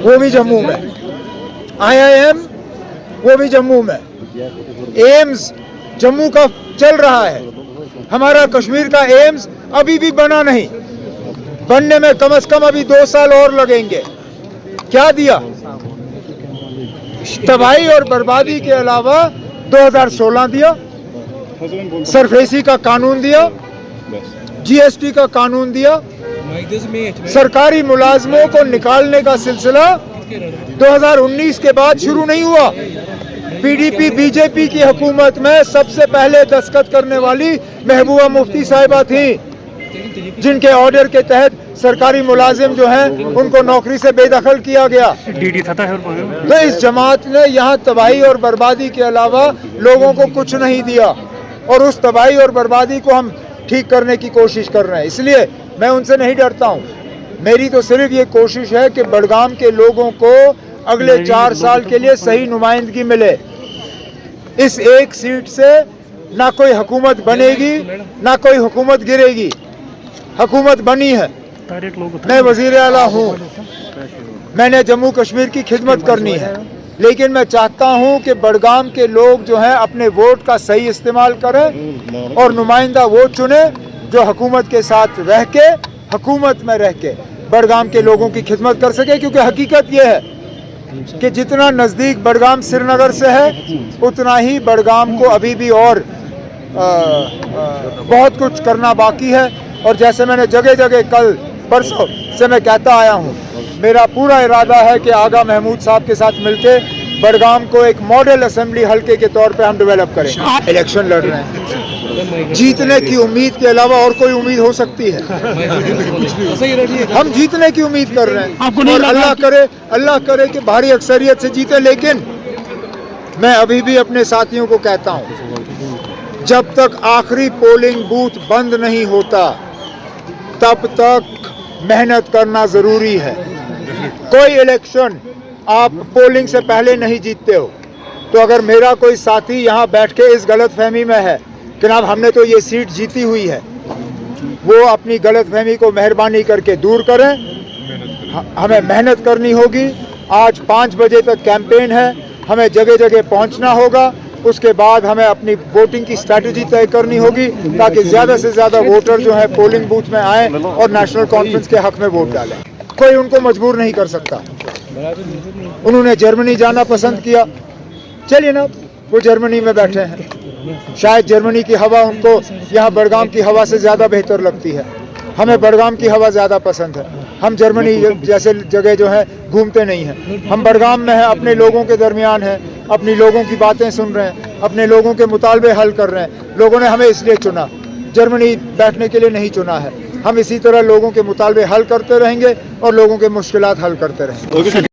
वो भी जम्मू में, IIM वो भी जम्मू में, एम्स जम्मू का चल रहा है। हमारा कश्मीर का एम्स अभी भी बना नहीं, बनने में कम से कम अभी 2 साल और लगेंगे। क्या दिया? तबाही और बर्बादी के अलावा 2016 दिया, सरफेसी का कानून दिया, GST का कानून दिया, सरकारी मुलाजमों को निकालने का सिलसिला 2019 के बाद शुरू नहीं हुआ। PDP BJP की हुकूमत में सबसे पहले दस्तखत करने वाली महबूबा मुफ्ती साहिबा थी, जिनके ऑर्डर के तहत सरकारी मुलाजिम जो हैं उनको नौकरी से बेदखल किया गया। तो इस जमात ने यहाँ तबाही और बर्बादी के अलावा लोगों को कुछ नहीं दिया, और उस तबाही और बर्बादी को हम ठीक करने की कोशिश कर रहे हैं। इसलिए मैं उनसे नहीं डरता हूँ। मेरी तो सिर्फ ये कोशिश है कि बडगाम के लोगों को अगले 4 साल के लिए सही नुमाइंदगी मिले। इस एक सीट से ना कोई हुकूमत बनेगी ना कोई हुकूमत गिरेगी। हुकूमत बनी है, मैं वजीर आला हूँ, मैंने जम्मू कश्मीर की खिदमत करनी है, लेकिन मैं चाहता हूँ कि बडगाम के लोग जो हैं अपने वोट का सही इस्तेमाल करें और नुमाइंदा वो चुने जो हुकूमत के साथ रह के, हुकूमत में रह के बडगाम के लोगों की खिदमत कर सके। क्योंकि हकीकत ये है कि जितना नज़दीक बडगाम श्रीनगर से है, उतना ही बडगाम को अभी भी और बहुत कुछ करना बाकी है। और जैसे मैंने जगह जगह कल परसों से मैं कहता आया हूँ, मेरा पूरा इरादा है कि आगा महमूद साहब के साथ मिलके बडगाम को एक मॉडल असेंबली हल्के के तौर पे हम डेवलप करें। इलेक्शन लड़ रहे हैं, जीतने की उम्मीद के अलावा और कोई उम्मीद हो सकती है? हम जीतने की उम्मीद कर रहे हैं, और अल्लाह करे कि भारी अक्सरियत से जीते। लेकिन मैं अभी भी अपने साथियों को कहता हूँ, जब तक आखिरी पोलिंग बूथ बंद नहीं होता तब तक मेहनत करना ज़रूरी है। कोई इलेक्शन आप पोलिंग से पहले नहीं जीतते हो। तो अगर मेरा कोई साथी यहाँ बैठ के इस गलत फहमी में है कि जनाब हमने तो ये सीट जीती हुई है, वो अपनी गलत फहमी को मेहरबानी करके दूर करें। हमें मेहनत करनी होगी। आज 5 बजे तक कैंपेन है, हमें जगह जगह पहुँचना होगा। उसके बाद हमें अपनी वोटिंग की स्ट्रैटेजी तय करनी होगी ताकि ज़्यादा से ज़्यादा वोटर जो है पोलिंग बूथ में आए और नेशनल कॉन्फ्रेंस के हक में वोट डालें। कोई उनको मजबूर नहीं कर सकता। उन्होंने जर्मनी जाना पसंद किया, चलिए ना, वो जर्मनी में बैठे हैं। शायद जर्मनी की हवा उनको यहाँ बडगाम की हवा से ज़्यादा बेहतर लगती है। हमें बडगाम की हवा ज़्यादा पसंद है। हम जर्मनी जैसे जगह जो है घूमते नहीं हैं। हम बडगाम में हैं, अपने लोगों के दरमियान हैं, अपनी लोगों की बातें सुन रहे हैं, अपने लोगों के मुतालबे हल कर रहे हैं। लोगों ने हमें इसलिए चुना, जर्मनी बैठने के लिए नहीं चुना है। हम इसी तरह लोगों के मुतालबे हल करते रहेंगे और लोगों के मुश्किलात हल करते रहेंगे।